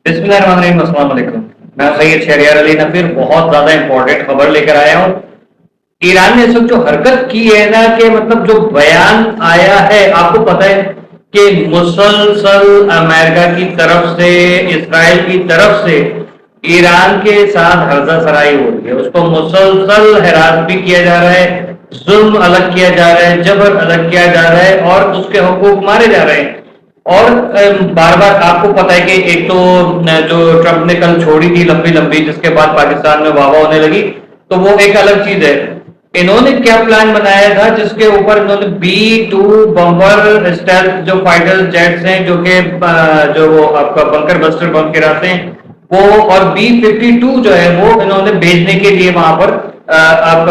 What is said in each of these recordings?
بسم اللہ الرحمن الرحیم، السلام علیکم۔ میں سید شہریار علی نفیر بہت زیادہ امپورٹنٹ خبر لے کر آیا ہوں۔ ایران نے اس وقت جو حرکت کی ہے نا، کہ مطلب جو بیان آیا ہے، آپ کو پتہ ہے کہ مسلسل امریکہ کی طرف سے، اسرائیل کی طرف سے ایران کے ساتھ ہرزہ سرائی ہو رہی ہے۔ اس کو مسلسل ہراس بھی کیا جا رہا ہے، ظلم الگ کیا جا رہا ہے، جبر الگ کیا جا رہا ہے، اور اس کے حقوق مارے جا رہے ہیں۔ اور بار بار آپ کو پتا ہے کہ ایک تو جو ٹرمپ نے کل چھوڑی تھی لمبی لمبی، جس کے بعد پاکستان میں واہ واہ ہونے لگی، تو وہ ایک الگ چیز ہے۔ انہوں نے کیا پلان بنایا تھا جس کے اوپر انہوں نے B-2 بمبر اسٹیلتھ جو فائٹر جیٹس ہیں، جو کہ جو وہ آپ کا بنکر بسٹر بم گراتے ہیں، وہ اور B-52 جو ہے وہ انہوں نے بھیجنے کے لیے وہاں پر آپ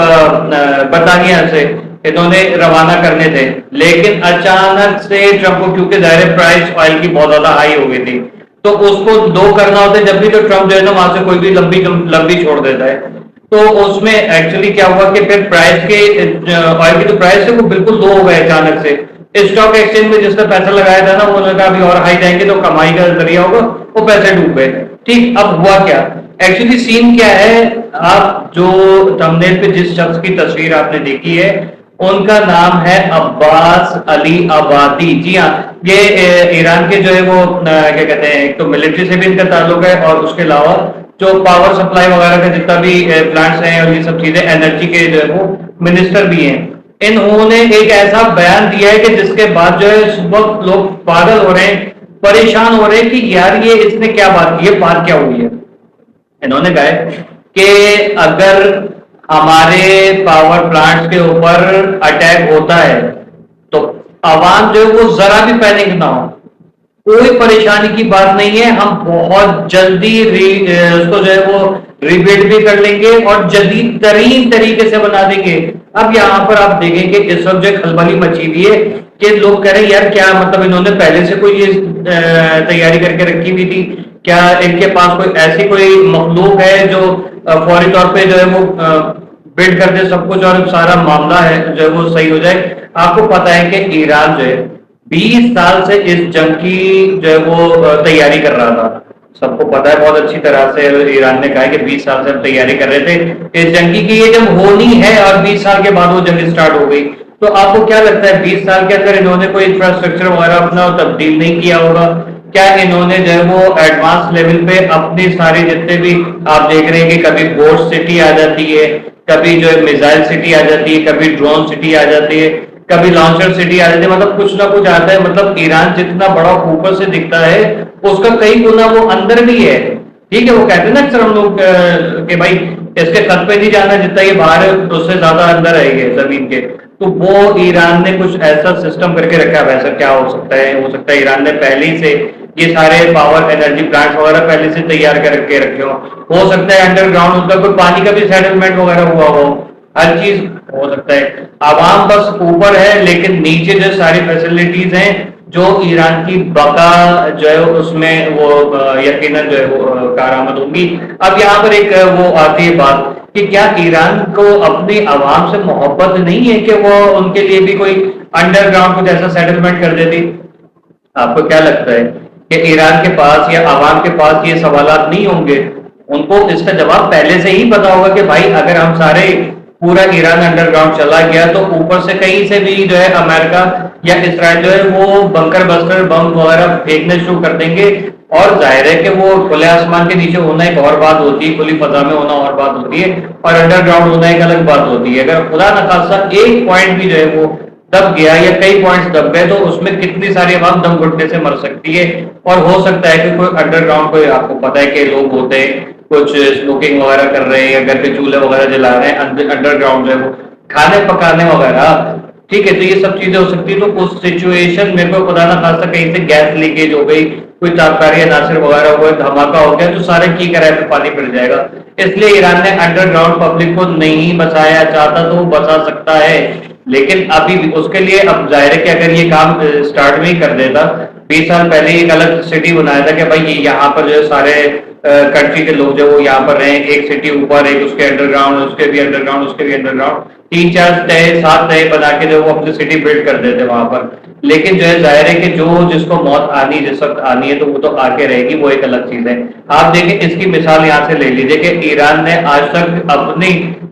برطانیہ سے انہوں نے روانہ کرنے تھے۔ لیکن اچانک سے ٹرمپ کو، کیونکہ ظاہر پرائس آئل کی بہت زیادہ ہائی ہو گئی تھی، تو اس کو دو کرنا ہوتا ہے جب بھی، تو ٹرمپ جو ہے نا وہاں سے کوئی بھی لمبی چھوڑ دیتا ہے۔ تو اس میں ایکچولی کیا ہوا کہ پھر پرائس کے آئل کی جو پرائس ہے وہ بالکل دو ہو گئے اچانک سے۔ اسٹاک ایکسچینج میں جس نے پیسہ لگایا تھا نا، وہ نے کہا ابھی اور ہائی جائیں گے تو کمائی کا ذریعہ ہوگا، وہ پیسے ڈوب گئے۔ ٹھیک، اب ہوا کیا ایکچولی سین کیا ہے؟ آپ جو تھمبنیل پہ جس شخص کی تصویر آپ نے دیکھی ہے، ان کا نام ہے عباس علی عبادی۔ جی ہاں، یہ ایران کے جو ہے وہ کیا کہتے ہیں، ایک تو ملٹری سے بھی ان کا تعلق ہے، اور اس کے علاوہ جو پاور سپلائی وغیرہ کا جتنا بھی پلانٹس ہیں اور یہ سب چیزیں، انرجی کے جو ہے وہ منسٹر بھی ہیں۔ انہوں نے ایک ایسا بیان دیا ہے کہ جس کے بعد جو ہے اس وقت لوگ پاگل ہو رہے ہیں، پریشان ہو رہے ہیں کہ یار یہ اس نے کیا بات کی ہے، بات کیا ہوئی ہے۔ انہوں نے کہا کہ اگر ہمارے پاور پلانٹس کے اوپر اٹیک ہوتا ہے تو عوام جو ہے وہ ذرا بھی پینک نہ ہو، کوئی پریشانی کی بات نہیں ہے، ہم بہت جلدی اس کو جو ہے وہ ریبیلڈ بھی کر لیں گے اور جدید ترین طریقے سے بنا دیں گے۔ اب یہاں پر آپ دیکھیں کہ اس وقت جو کھلبلی مچی ہوئی ہے کہ لوگ کہہ رہے ہیں یار کیا مطلب انہوں نے پہلے سے کوئی یہ تیاری کر کے رکھی ہوئی تھی کیا؟ ان کے پاس کوئی ایسی کوئی مخلوق ہے جو فوری طور پہ جو ہے وہ بلڈ کر دے سب کچھ اور سارا معاملہ ہے جو ہے وہ صحیح ہو جائے؟ آپ کو پتا ہے کہ ایران جو ہے 20 سال سے اس جنگ کی جو ہے وہ تیاری کر رہا تھا۔ سب کو پتا ہے بہت اچھی طرح سے، ایران نے کہا کہ 20 سال سے ہم تیاری کر رہے تھے اس جنگ کی، کہ یہ جنگ ہونی ہے، اور 20 سال کے بعد وہ جنگ سٹارٹ ہو گئی۔ تو آپ کو کیا لگتا ہے 20 سال کے اندر انہوں نے کوئی انفراسٹرکچر وغیرہ اپنا تبدیل نہیں کیا ہوگا؟ کیا انہوں نے جو ہے وہ ایڈوانس لیول پہ اپنی ساری جتنے بھی آپ دیکھ رہے ہیں کہ کبھی بورڈ سٹی آ جاتی ہے، کبھی جو ہے میزائل سٹی آ جاتی ہے، کبھی ڈرون سٹی آ جاتی ہے، کبھی لانچر سٹی آ جاتی ہے، مطلب کچھ نہ کچھ آتا ہے۔ مطلب ایران جتنا بڑا اوپر سے دکھتا ہے اس کا کئی گنا وہ اندر بھی ہے۔ ٹھیک ہے، وہ کہتے ہیں نا اکثر ہم لوگ کہ بھائی اس کے خط پہ نہیں جانا، جتنا یہ باہر ہے اس سے زیادہ اندر ہے یہ زمین کے۔ تو وہ ایران نے کچھ ایسا سسٹم کر کے رکھا ہے۔ ویسا کیا ہو سکتا ہے؟ ہو سکتا ہے ایران نے پہلے ہی سے یہ سارے پاور انرجی پلانٹ وغیرہ پہلے سے تیار کر کے رکھے ہو سکتا ہے انڈر گراؤنڈ ان کا کوئی پانی کا بھی سیٹلمنٹ وغیرہ ہوا ہو، ہر چیز ہو سکتا ہے۔ عوام بس اوپر ہے لیکن نیچے جو ساری فیسلٹیز ہیں جو ایران کی بقا جو ہے اس میں وہ یقیناً جو ہے وہ کارآمد ہوں گی۔ اب یہاں پر ایک وہ آتی ہے بات کہ کیا ایران کو اپنی عوام سے محبت نہیں ہے کہ وہ ان کے لیے بھی کوئی انڈر گراؤنڈ کچھ ایسا سیٹلمنٹ کر دیتی؟ آپ کو کیا لگتا ہے کہ ایران کے پاس یا عوام کے پاس یہ سوالات نہیں ہوں گے؟ ان کو اس کا جواب پہلے سے ہی پتا ہوگا کہ بھائی اگر ہم سارے پورا ایران انڈر گراؤنڈ چلا گیا تو اوپر سے کہیں سے بھی جو ہے امریکہ یا اسرائیل جو ہے وہ بنکر بسٹر بم وغیرہ پھینکنے شروع کر دیں گے۔ اور ظاہر ہے کہ وہ کھلے آسمان کے نیچے ہونا ایک اور بات ہوتی ہے، کھلی فضا میں ہونا اور بات ہوتی ہے، اور انڈر گراؤنڈ ہونا ایک الگ بات ہوتی ہے۔ اگر خدا نخواستہ ایک پوائنٹ بھی جو ہے وہ دب گیا یا کئی پوائنٹس دب گئے تو اس میں کتنی ساری عوام دم گھٹنے سے مر سکتی ہے۔ اور ہو سکتا ہے کہ کوئی انڈر گراؤنڈ کوئی، آپ کو پتا ہے کہ لوگ ہوتے ہیں کچھ اسموکنگ وغیرہ کر رہے ہیں یا گھر کے چولہے وغیرہ جلا رہے ہیں انڈر گراؤنڈ جو ہے وہ کھانے پکانے وغیرہ، ٹھیک ہے، تو یہ سب چیزیں ہو سکتی ہے۔ تو اس سچویشن میں کوئی خدا نہ خاصہ کہیں سے گیس لیکیج ہو گئی، کوئی تابکاری عناصر وغیرہ ہوئے، دھماکہ ہو گیا، تو سارے کی کرائے پہ پانی پڑ جائے گا۔ اس لیے ایران نے انڈر گراؤنڈ پبلک کو نہیں بچایا، چاہتا تو وہ بچا سکتا ہے، لیکن ابھی اس کے لیے اب ظاہر ہے کہ اگر یہ کام سٹارٹ نہیں کر دیتا، 20 سال پہلے ایک الگ سٹی بنایا تھا کہ بھائی یہاں پر جو سارے کنٹری کے لوگ جو وہ یہاں پر رہیں، ایک سٹی اوپر، ایک اس کے انڈر گراؤنڈ، اس کے بھی انڈر گراؤنڈ، اس کے بھی انڈر گراؤنڈ، 3 4 تہے 7 تہے بنا کے جو وہ اپنی سٹی بلڈ کر دیتے وہاں پر۔ لیکن جو ہے ظاہر ہے کہ جس کو موت آنی جس وقت آنی ہے تو وہ تو آ کے رہے گی، وہ ایک الگ چیز ہے۔ آپ دیکھیں اس کی مثال یہاں سے لے لیجیے کہ ایران نے آج تک اپنی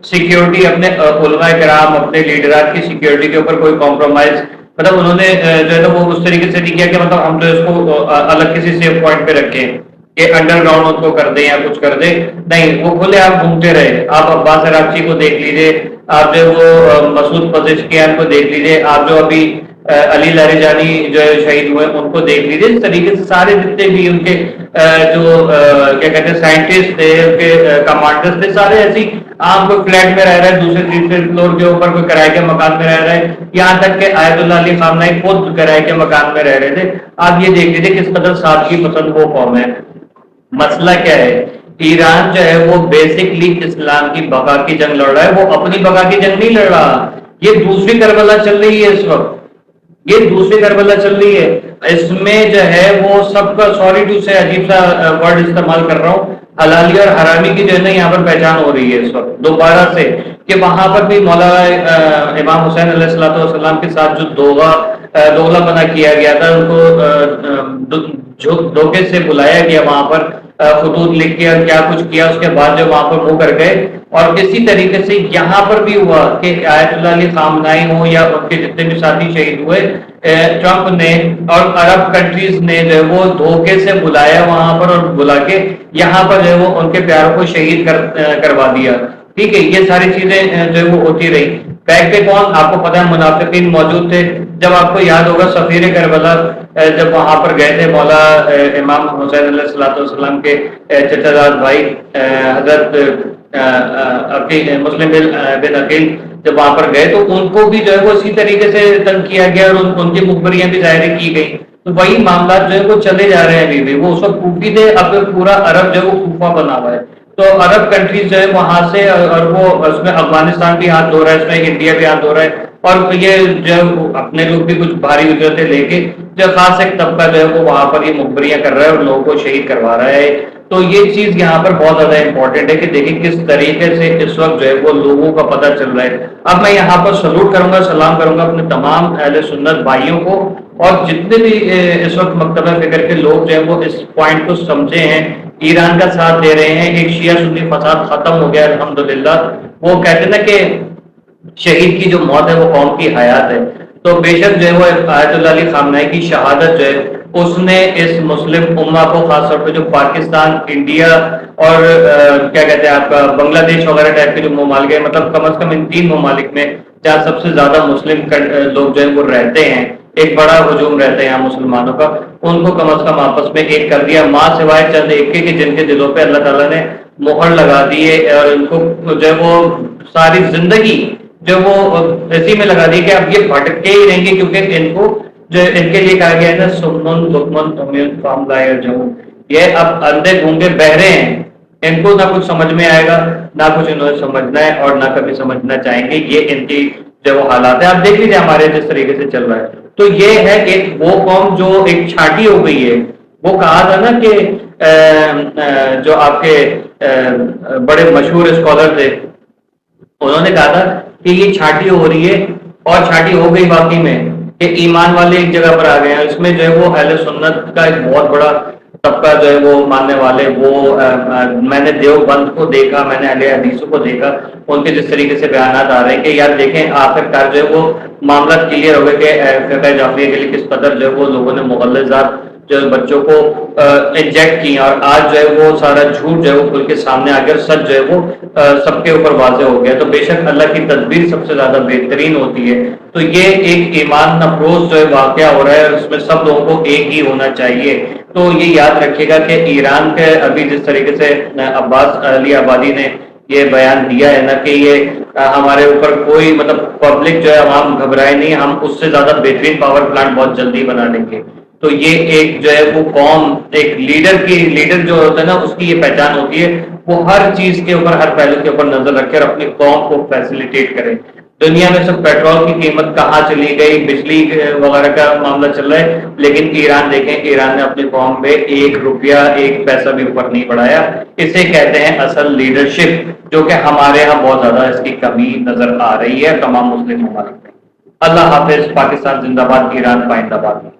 سیکیورٹی، اپنے علماء کرام، اپنے لیڈرات کی سیکیورٹی کے اوپر کوئی کمپرومائز، مطلب انہوں نے جو ہے نا وہ اس طریقے سے نہیں کیا کہ مطلب ہم تو اس کو الگ کسی سیف پوائنٹ پہ رکھیں کہ انڈر گراؤنڈ ان کو کر دیں یا کچھ کر دیں، نہیں، وہ کھلے آپ گھومتے رہے۔ آپ عباس عراقچی کو دیکھ لیجیے، آپ جو وہ مسعود پزشکیان کو دیکھ لیجیے، آپ جو ابھی علی لاریجانی جو ہے شہید ہوئے ان کو دیکھ لیجیے۔ اس طریقے سے سارے جتنے بھی ان کے جو کیا کہتے ہیں سائنٹسٹ تھے، ان کے کمانڈرز تھے، سارے ایسی عام کوئی فلیٹ میں رہ رہا ہے، دوسرے تیسرے فلور کے اوپر کوئی کرائے کے مکان میں رہ رہا ہے، یہاں تک کہ آیت اللہ علی خامنہئی خود کرائے کے مکان میں رہ رہے تھے۔ آپ یہ دیکھ لیجیے کس قدر سادگی پسند وہ قوم ہے۔ مسئلہ کیا ہے؟ ایران جو ہے وہ بیسکلی اسلام کی بقا کی جنگ لڑ رہا ہے، وہ اپنی بقا کی جنگ نہیں لڑ رہا۔ یہ دوسری کربلا چل رہی ہے اس وقت، یہ دوسری کربلا چل رہی ہے۔ اس میں جو ہے وہ سب کا، سوری ٹو سے عجیب سا ورڈ استعمال کر رہا ہوں، حلالی اور حرامی کی جو ہے نا یہاں پر پہچان ہو رہی ہے اس وقت دوبارہ سے، کہ وہاں پر بھی مولانا امام حسین علیہ الصلوۃ والسلام کے ساتھ جو دوغلا بنا کیا گیا تھا، ان کو دھوکے سے بلایا گیا وہاں پر، خطوط لکھ کے اور کیا کچھ کیا، اس کے بعد جو وہاں پر وہ کر گئے۔ اور اسی طریقے سے یہاں پر بھی ہوا کہ آیت اللہ علی خامنہئی ہوں یا ان کے جتنے بھی ساتھی شہید ہوئے، ٹرمپ نے اور عرب کنٹریز نے جو ہے وہ دھوکے سے بلایا وہاں پر، اور بلا کے یہاں پر جو ہے وہ ان کے پیاروں کو شہید کروا دیا۔ ٹھیک ہے، یہ ساری چیزیں جو ہے وہ ہوتی رہی۔ بیک پہ کون؟ آپ کو پتا ہے منافقین موجود تھے۔ جب آپ کو یاد ہوگا سفیر کربلا جب وہاں پر گئے تھے، مولا امام حسین علیہ الصلوۃ والسلام کے چچا زاد بھائی حضرت مسلم بن عقیل جب وہاں پر گئے تو ان کو بھی جو ہے وہ اسی طریقے سے تنگ کیا گیا، اور ان کی مخبریاں بھی ظاہر کی گئی۔ تو وہی معاملات جو ہے وہ چلے جا رہے ہیں ابھی بھی۔ وہ اس وقت کوفی تھے، اب پورا عرب جو ہے وہ کوفہ بنا ہوا ہے۔ تو عرب کنٹریز جو ہے وہاں سے، اور وہ اس میں افغانستان بھی ہاتھ دھو رہا ہے، اس میں انڈیا بھی ہاتھ دھو رہا ہے، اور یہ جو اپنے لوگ بھی کچھ بھاری اجرتیں لے کے جو خاص ایک طبقہ جو ہے وہ وہاں پر یہ مخبریاں کر رہا ہے اور لوگوں کو شہید کروا رہا ہے۔ تو یہ چیز یہاں پر بہت زیادہ امپورٹنٹ ہے کہ دیکھیں کس طریقے سے اس وقت جو ہے وہ لوگوں کا پتہ چل رہا ہے۔ اب میں یہاں پر سلوٹ کروں گا، سلام کروں گا اپنے تمام اہل سنت بھائیوں کو، اور جتنے بھی اس وقت مکتبہ فکر کے لوگ جو ہیں وہ اس پوائنٹ کو سمجھے ہیں، ایران کا ساتھ دے رہے ہیں۔ ایک شیعہ سنی فساد ختم ہو گیا الحمدللہ۔ وہ کہتے ہیں نا کہ شہید کی جو موت ہے وہ قوم کی حیات ہے، تو بے شک جو ہے وہ آیت اللہ علی خامنہئی کی شہادت جو ہے اس نے اس مسلم امہ کو، خاص طور پہ جو پاکستان، انڈیا اور کیا کہتے ہیں آپ کا بنگلہ دیش وغیرہ ٹائپ کے جو ممالک ہیں، مطلب کم از کم ان تین ممالک میں جہاں سب سے زیادہ مسلم لوگ جو ہیں وہ رہتے ہیں، ایک بڑا ہجوم رہتا ہے یہاں مسلمانوں کا، ان کو کم از کم آپس میں ایک کر دیا، ماں سوائے چند ایک کے جن کے دلوں پہ اللہ تعالیٰ نے مہر لگا دی ہے، اور ان کو جو ہے وہ ساری زندگی جو وہ اسی میں لگا دی کہ اب یہ بھٹکتے ہی رہیں گے، کیونکہ ان کو جو ان کے لیے کہا گیا ہے نا سمن بکمن عمیٌ فہم لا یرجعون، یہ اب اندھے گونگے بہرے ہیں، ان کو نہ کچھ سمجھ میں آئے گا، نہ کچھ انہوں نے سمجھنا ہے اور نہ کبھی سمجھنا چاہیں گے۔ یہ ان کی جو وہ حالات ہیں، آپ دیکھ لیجیے ہمارے جس طریقے سے چل رہا ہے۔ تو یہ ہے ایک وہ قوم جو ایک چھاٹی ہو گئی ہے۔ وہ کہا تھا نا کہ جو آپ کے بڑے مشہور اسکالر تھے، انہوں نے کہا تھا کہ یہ چھاٹی ہو رہی ہے، اور چھاٹی ہو گئی واقعی میں، کہ ایمان والے ایک جگہ پر آ گئے ہیں۔ اس میں جو ہے وہ اہل سنت کا ایک بہت بڑا طبقہ جو ہے وہ ماننے والے، وہ میں نے دیوبند کو دیکھا، میں نے اہل حدیثوں کو دیکھا، ان کے جس طریقے سے بیانات آ رہے ہیں کہ یار دیکھیں آخر کار جو ہے وہ معاملات کلیئر ہو گئے کہ فقہ جعفریہ کے لیے کس قدر جو ہے وہ لوگوں نے مغلظات جو بچوں کو انجیکٹ کی، اور آج جو ہے وہ سارا جھوٹ جو ہے وہ کھل کے سامنے آ گیا، سچ جو ہے وہ سب کے اوپر واضح ہو گیا۔ تو بے شک اللہ کی تدبیر سب سے زیادہ بہترین ہوتی ہے۔ تو یہ ایک ایمان افروز جو ہے واقعہ ہو رہا ہے، اور اس میں سب لوگوں کو ایک ہی ہونا چاہیے۔ تو یہ یاد رکھیے گا کہ ایران کے ابھی جس طریقے سے عباس علی آبادی نے یہ بیان دیا ہے نا کہ یہ ہمارے اوپر کوئی مطلب پبلک جو ہے عوام گھبرائے نہیں، ہم اس سے زیادہ بہترین پاور پلانٹ بہت جلدی بنا لیں گے۔ تو یہ ایک جو ہے وہ قوم، ایک لیڈر جو ہوتا ہے نا اس کی یہ پہچان ہوتی ہے، وہ ہر چیز کے اوپر، ہر پہلو کے اوپر نظر رکھے اور اپنی قوم کو فیسیلیٹیٹ کرے۔ دنیا میں سب پیٹرول کی قیمت کہاں چلی گئی، بجلی وغیرہ کا معاملہ چل رہا ہے، لیکن ایران دیکھیں، ایران نے اپنی قوم پہ 1 روپیہ 1 پیسہ بھی اوپر نہیں بڑھایا۔ اسے کہتے ہیں اصل لیڈرشپ، جو کہ ہمارے ہاں بہت زیادہ اس کی کمی نظر آ رہی ہے تمام مسلم ممالک میں۔ اللہ حافظ. پاکستان زندہ باد. ایران پائندہ باد.